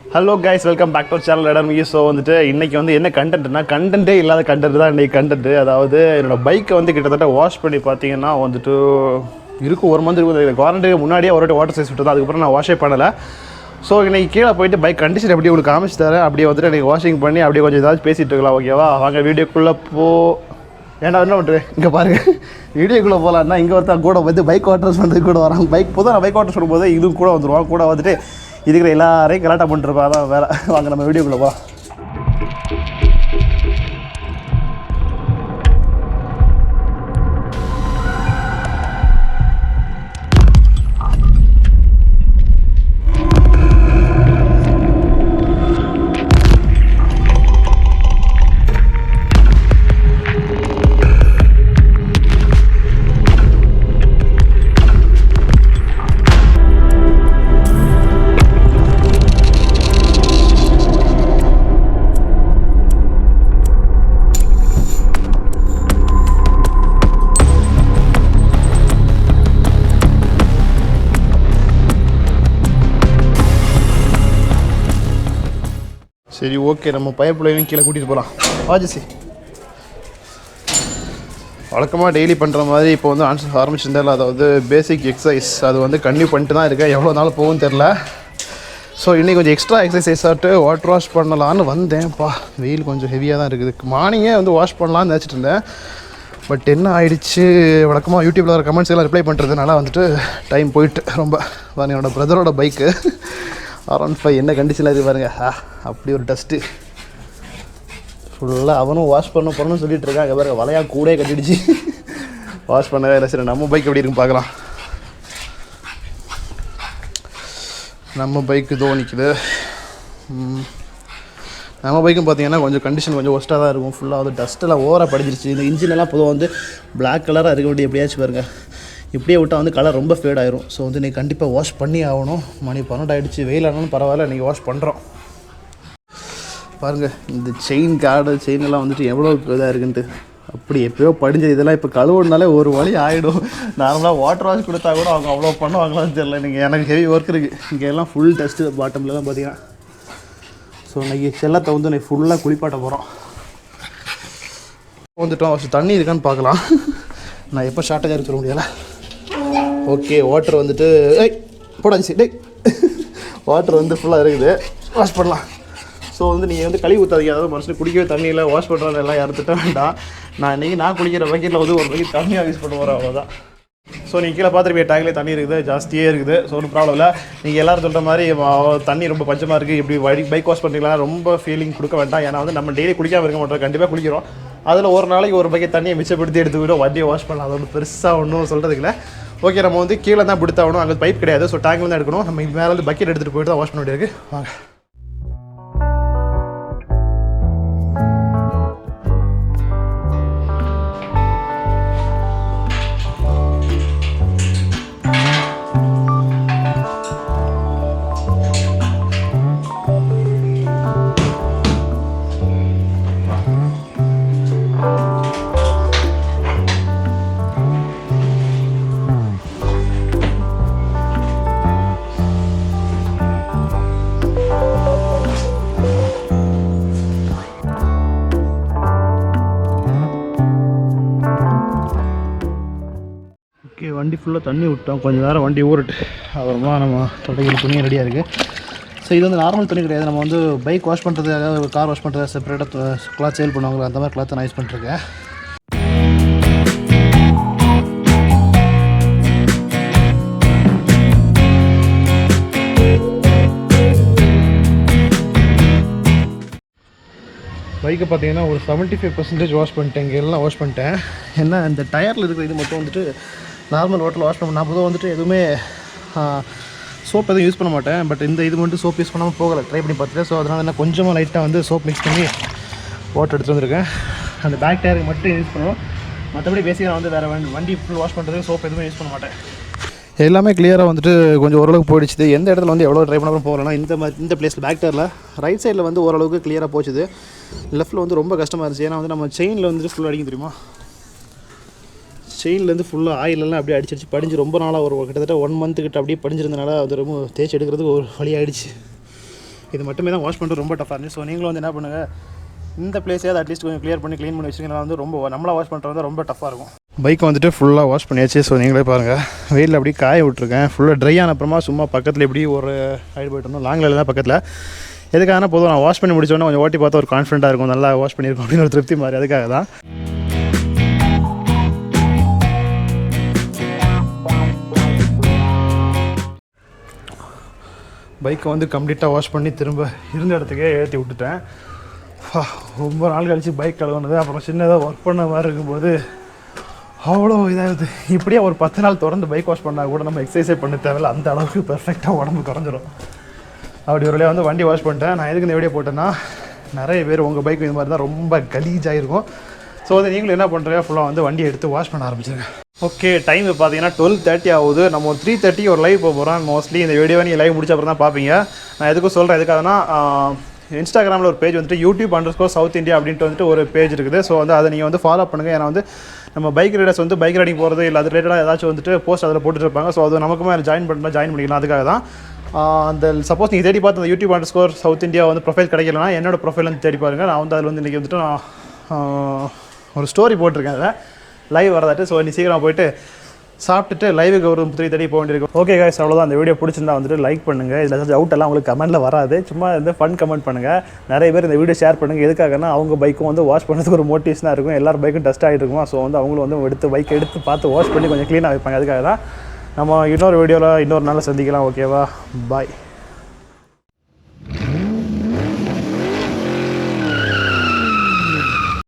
Hello guys, welcome back to channel இடம். So வந்துட்டு இன்றைக்கி வந்து என்ன கண்டென்ட்னா, கண்டென்ட்டே இல்லாத கண்டென்ட் தான் இன்றைக்கி கண்டென்ட். அதாவது என்னோடய பைக்கை வந்து கிட்டத்தட்ட வாஷ் பண்ணி பார்த்தீங்கன்னா வந்துட்டு இருக்கும் 1 மந்த் இருக்குது. குவாரண்டைனுக்கு முன்னாடியே ஒரு வாட்டி வாட்டர் சைஸ் விட்டு தான், அதுக்கப்புறம் நான் வாஷே பண்ணலை. ஸோ இன்றைக்கி கீழே போயிட்டு பைக் கண்டிஷன் எப்படி உங்களுக்கு காமிச்சு தரேன். அப்படியே வந்துட்டு எனக்கு வாஷிங் பண்ணி அப்படியே கொஞ்சம் ஏதாவது பேசிகிட்டு இருக்கலாம். ஓகேவா? வாங்க வீடியோக்குள்ளே ஏன்டா என்ன பண்ணுறேன் இங்கே பாருங்கள். வீடியோக்குள்ளே போகலான்னா இங்கே ஒருத்தர் கூட வந்து பைக் வாட்டர்ஸ் பண்ணுறது கூட வராங்க. பைக் பொதுவாக நான் பைக் வாட்டர்ஸ் பண்ணும்போது இதுவும் கூட வந்துடுவாங்க. கூட வந்துட்டு இதுக்கிற எல்லாரையும் கலாட்டா பண்ணிட்டுருப்பா. அதான் வேலை. வாங்க நம்ம வீடியோக்குள்ளே போ. சரி, ஓகே, நம்ம பைப்பிள்ளையும் கீழே கூட்டிகிட்டு போகலாம். ஆஜிசி வழக்கமாக டெய்லி பண்ணுற மாதிரி இப்போ வந்து ஆரம்பிச்சிருந்தால, அதாவது பேசிக் எக்ஸசைஸ் அது வந்து கன்டினியூ பண்ணிட்டு தான் இருக்கேன். எவ்வளோ நாள் போகும்னு தெரில. ஸோ இன்றைக்கி கொஞ்சம் எக்ஸ்ட்ரா எக்ஸசைஸ் ஆகிட்டு வாட்டர் வாஷ் பண்ணலான்னு வந்தேன்ப்பா. வெயில் கொஞ்சம் ஹெவியாக தான் இருக்குது. மார்னிங்கே வந்து வாஷ் பண்ணலான்னு நினச்சிட்டு இருந்தேன். பட் என்ன ஆகிடுச்சு, வழக்கமாக யூடியூப்பில் வர கமெண்ட்ஸ் எல்லாம் ரிப்ளை பண்ணுறதுனால வந்துட்டு டைம் போயிட்டு ரொம்ப. என்னோடய பிரதரோட பைக்கு R15 என்ன கண்டிஷனில் இருக்குது பாருங்க. அப்படி ஒரு டஸ்ட்டு ஃபுல்லாக. அவனும் வாஷ் பண்ணணும்னு சொல்லிட்டு இருக்காங்க. பாருங்க, வலையாக கூட கட்டிடுச்சு. வாஷ் பண்ணவே இல்லை. சரி, நம்ம பைக் எப்படி இருக்குன்னு பார்க்கலாம். நம்ம பைக்கு இதோ நிற்குது. நம்ம பைக்கும் பார்த்தீங்கன்னா கொஞ்சம் கண்டிஷன் கொஞ்சம் ஒஸ்ட்டாக தான் இருக்கும். ஃபுல்லாக வந்து டஸ்ட்டெல்லாம் ஓவராக படிச்சிருச்சு. இந்த இன்ஜினெல்லாம் பொதுவாக வந்து பிளாக் கலராக இருக்க வேண்டிய எப்படியாச்சும் பாருங்கள். இப்படியே விட்டால் வந்து கலர் ரொம்ப ஃபேட் ஆயிரும். ஸோ வந்து இன்றைக்கி கண்டிப்பாக வாஷ் பண்ணி ஆகணும். மணி 12 ஆகிடுச்சு. வெயில் ஆனாலும் பரவாயில்ல, இன்றைக்கி வாஷ் பண்ணுறோம். பாருங்கள், இந்த செயின் எல்லாம் வந்துட்டு எவ்வளோ இதாக இருக்குன்ட்டு. அப்படி எப்போயோ படிஞ்சது. இதெல்லாம் இப்போ கழுவுனாலே ஒரு வழி ஆகிடும். நார்மலாக வாட்டர் வாஷ் கொடுத்தா கூட அவங்க அவ்வளோ பண்ணுவாங்களான்னு தெரியல. நீங்கள் எனக்கு ஹெவி ஒர்க் இருக்குது. இங்கே எல்லாம் ஃபுல் டஸ்ட்டு பாட்டம்லாம் பார்த்தீங்கன்னா. ஸோ இன்றைக்கி செல்லத்தை வந்து இன்றைக்கி ஃபுல்லாக குளிப்பாட்ட போகிறோம். வந்துட்டோம். ஃபஸ்ட்டு தண்ணி இருக்கான்னு பார்க்கலாம். நான் எப்போ ஷார்ட்டேஜாக இருக்கு சொல்ல முடியலை. ஓகே, வாட்டர் வந்துட்டு போடாச்சு. வாட்டர் வந்து ஃபுல்லாக இருக்குது. வாஷ் பண்ணலாம். ஸோ வந்து நீங்கள் வந்து கழுவி ஊற்றாதீங்க. அதாவது மனுஷன் குடிக்கவே தண்ணியில் வாஷ் பண்ணுறாங்க எல்லாம் யார்த்திட்ட வேண்டாம். நான் குளிக்கிற பக்கெட்டில் வந்து ஒரு பக்கெட் தண்ணியாக யூஸ் பண்ண போகிறேன், அவ்வளோதான். ஸோ நீங்கள் கீழே பார்த்துருப்பீங்க, டேங்க்லேயே தண்ணி இருக்குது, ஜாஸ்தியே இருக்குது. ஸோ ஒன்றும் ப்ராப்ளம் இல்லை. நீங்கள் எல்லோரும் சொல்கிற மாதிரி தண்ணி ரொம்ப பஞ்சமாக இருக்குது, இப்படி பைக் வாஷ் பண்ணுறீங்களா ரொம்ப ஃபீலிங் கொடுக்க வேண்டாம். ஏன்னா வந்து நம்ம டெய்லி குளிக்காமல் இருக்க மாட்டோம், கண்டிப்பாக குளிக்கிறோம். அதில் ஒரு நாளைக்கு ஒரு பக்கெட் தண்ணியை மிச்சப்படுத்தி எடுத்துக்கிட்டோம், வண்டியை வாஷ் பண்ணலாம். அது ஒன்று பெருசாக ஒன்றும் சொல்கிறதுக்கு இல்லை. ஓகே, நம்ம வந்து கீழே தான் பிடித்தாகணும். அங்கே பைப் கிடையாது. ஸோ டேங்க்ல தான் எடுக்கணும். நம்ம மேலே வந்து பக்கெட் எடுத்துகிட்டு போய்ட்டு தான் வாஷ் பண்ண வேண்டியிருக்கு. வாங்க. ஓகே, வண்டி ஃபுல்லாக தண்ணி விட்டோம். கொஞ்சம் நேரம் வண்டி ஊறட்டு அப்புறமா நம்ம தொடைகள் துணியும் ரெடியாக இருக்குது. ஸோ இது வந்து நார்மல் துணி கிடையாது. நம்ம வந்து பைக் வாஷ் பண்ணுறது, அதாவது கார் வாஷ் பண்ணுறது செப்பரேட்டாக கிளாத் சேல் பண்ணுவாங்க, அந்த மாதிரி கிளாத்தை நான் யூஸ் பண்ணிருக்கேன். பைக்கை பார்த்தீங்கன்னா ஒரு 75% வாஷ் பண்ணிட்டேன். இங்கே எல்லாம் வாஷ் பண்ணிட்டேன். ஏன்னா இந்த டயரில் இருக்கிற இது மட்டும் வந்துட்டு நார்மல் வாட்டரில் வாஷ் பண்ண. நான் பொதுவாக வந்துட்டு எதுவுமே சோப் எதுவும் யூஸ் பண்ண மாட்டேன். பட் இந்த இது மட்டும் சோப் யூஸ் பண்ணாமல் போகலை, ட்ரை பண்ணி பார்த்துட்டேன். ஸோ அதனால் என்ன கொஞ்சமாக லைட்டாக வந்து சோப் மிக்ஸ் பண்ணி வாட்டர் எடுத்துகிட்டு வந்திருக்கேன். அந்த பேக் டயருக்கு மட்டும் யூஸ் பண்ணுவோம். மற்றபடி பேசிக்காக நான் வந்து வேறு வண்டி ஃபுல் வாஷ் பண்ணுறதுக்கு சோப் எதுவுமே யூஸ் பண்ண மாட்டேன். எல்லாமே கிளியராக வந்துட்டு கொஞ்சம் ஓரளவுக்கு போயிடுச்சு. எந்த இடத்துல வந்து எவ்வளோ ட்ரை பண்ணாலும் போகலன்னா இந்த பிளேஸில் பேக் டயரில் ரைட் சைடில் வந்து ஓரளவுக்கு கிளியராக போச்சுது. லெஃப்ட்டில் வந்து ரொம்ப கஷ்டமாக இருந்துச்சு. ஏன்னா வந்து நம்ம செயினில் வந்துட்டு ஃபுல்லாக அடிக்கும் தெரியுமா, செயின்லேருந்து ஃபுல்லாக ஆயிலெல்லாம் அப்படியே அடிச்சிருச்சு. படிஞ்சு ரொம்ப நாளாக ஒரு கிட்டத்தட்ட 1 மந்த் கிட்ட அப்படியே படிஞ்சிருந்தனால அது ரொம்ப தேய்ச்சி எடுக்கிறதுக்கு ஒரு வழி ஆகிடுச்சு. இது மட்டுமே தான் வாஷ் பண்ணுறது ரொம்ப டஃபாக இருந்துச்சு. ஸோ நீங்களும் வந்து என்ன பண்ணுங்கள், இந்த பிளேஸையாவது அட்லீஸ்ட் கொஞ்சம் க்ளியர் பண்ணி க்ளீன் பண்ணி வச்சிங்கன்னா வந்து ரொம்ப நம்மளாக வாஷ் பண்ணுறது ரொம்ப டஃப்பாக இருக்கும். பைக் வந்துட்டு ஃபுல்லாக வாஷ் பண்ணியாச்சு. ஸோ நீங்களே பாருங்கள், வெயிலில் அப்படியே காய விட்ருக்கேன். ஃபுல்லாக ட்ரை ஆன அப்புறமா சும்மா பக்கத்தில் எப்படி ஒரு சைடு போய்ட்டு வந்தோம், லாங்கில் தான் பக்கத்தில். எதுக்காகனா போதும், நான் வாஷ் பண்ணி முடிச்சோன்னே கொஞ்சம் ஓட்டி பார்த்தா ஒரு கான்ஃபிடென்ட்டாக இருக்கும், நல்லா வாஷ் பண்ணியிருக்கோம் அப்படின்னு ஒரு திருப்தி மாதிரி. அதுக்காக தான் பைக்கை வந்து கம்ப்ளீட்டாக வாஷ் பண்ணி திரும்ப இருந்த இடத்துக்கே ஏற்றி விட்டுட்டேன். ரொம்ப நாள் கழிச்சு பைக் கழுவுனது, அப்புறம் சின்னதாக ஒர்க் பண்ண மாதிரி இருக்கும்போது அவ்வளோ இதாகுது. இப்படியே ஒரு 10 நாள் தொடர்ந்து பைக் வாஷ் பண்ணால் கூட நம்ம எக்ஸசைஸே பண்ண தேவையில்ல, அந்த அளவுக்கு பெர்ஃபெக்டாக உடம்பு குறைஞ்சிரும். அப்படி ஒரு வழியாக வந்து வண்டி வாஷ் பண்ணிட்டேன். நான் எதுக்கு இந்த வீடியோ போட்டேன்னா, நிறைய பேர் உங்கள் பைக் இது மாதிரி தான் ரொம்ப கலீஜாகிருக்கும். ஸோ வந்து நீங்களும் என்ன பண்ணுறீங்க, ஃபுல்லாக வந்து வண்டியை எடுத்து வாஷ் பண்ண ஆரம்பிச்சிருங்க. ஓகே, டைம் பார்த்தீங்கன்னா 12:30 ஆகுது. நம்ம ஒரு 3:30 ஒரு லைவ் போக போகிறோம். மோஸ்ட்லி இந்த வீடியோவை நீங்கள் லைவ் முடிச்ச அப்புறம் தான் பார்ப்பீங்க. நான் எதுக்கும் சொல்கிறேன், எதுக்காகனா இன்ஸ்டாகிராமில் ஒரு பேஜ் வந்துட்டு YouTube_South India அப்படின்ட்டு வந்துட்டு ஒரு பேஜ் இருக்குது. ஸோ வந்து அதை நீங்கள் வந்து ஃபாலோ பண்ணுங்கள். ஏன்னா வந்து நம்ம பைக் ரைடர்ஸ் வந்து பைக் ரைடிங் போகிறது இல்லை அது ரிலேட்டடாக ஏதாச்சும் வந்துட்டு போஸ்ட் அதில் போட்டுருப்பாங்க. ஸோ அது நமக்குமே அதில் ஜாயின் பண்ணிக்கலாம். அதுக்காக தான் அந்த சப்போஸ் நீங்கள் தேடி பார்த்து அந்த YouTube_South India வந்து ப்ரொஃபைல் கிடைக்கலனா என்னோடய ப்ரொஃபைல் வந்து தேடி பாருங்கள். நான் வந்து அதில் வந்து இன்றைக்கி வந்துட்டு நான் ஒரு ஸ்டோரி போட்டிருக்கேன் அதில் லைவ் வரதாட்டு. ஸோ நீ சீக்கிரம் போய்ட்டு சாப்பிட்டுட்டு லைவுக்கு ஒரு 3:30 போக வேண்டியிருக்கும். ஓகே கைஸ், அவ்வளோதான். அந்த வீடியோ பிடிச்சிருந்தா வந்துட்டு லைக் பண்ணுங்கள். இதில் ஏதாச்சும் அவுட் எல்லாம் உங்களுக்கு கமெண்ட்டில் வராது, சும்மா வந்து ஃபன் கமெண்ட் பண்ணுங்கள். நிறைய பேர் இந்த வீடியோ ஷேர் பண்ணுங்கள். எதுக்காகனா அவங்க பைக்கும் வந்து வாஷ் பண்ணுறதுக்கு ஒரு மோட்டிவேஷனாக இருக்கும். எல்லாரும் பைக்கும் டஸ்ட் ஆகிட்டு இருக்குமா. ஸோ வந்து அவங்களும் வந்து பைக் எடுத்து பார்த்து வாஷ் பண்ணி கொஞ்சம் க்ளீனாக வைப்பாங்க. அதுக்காக தான் நம்ம இன்னொரு வீடியோவில் இன்னொரு நாளில் சந்திக்கலாம். ஓகேவா, பாய்.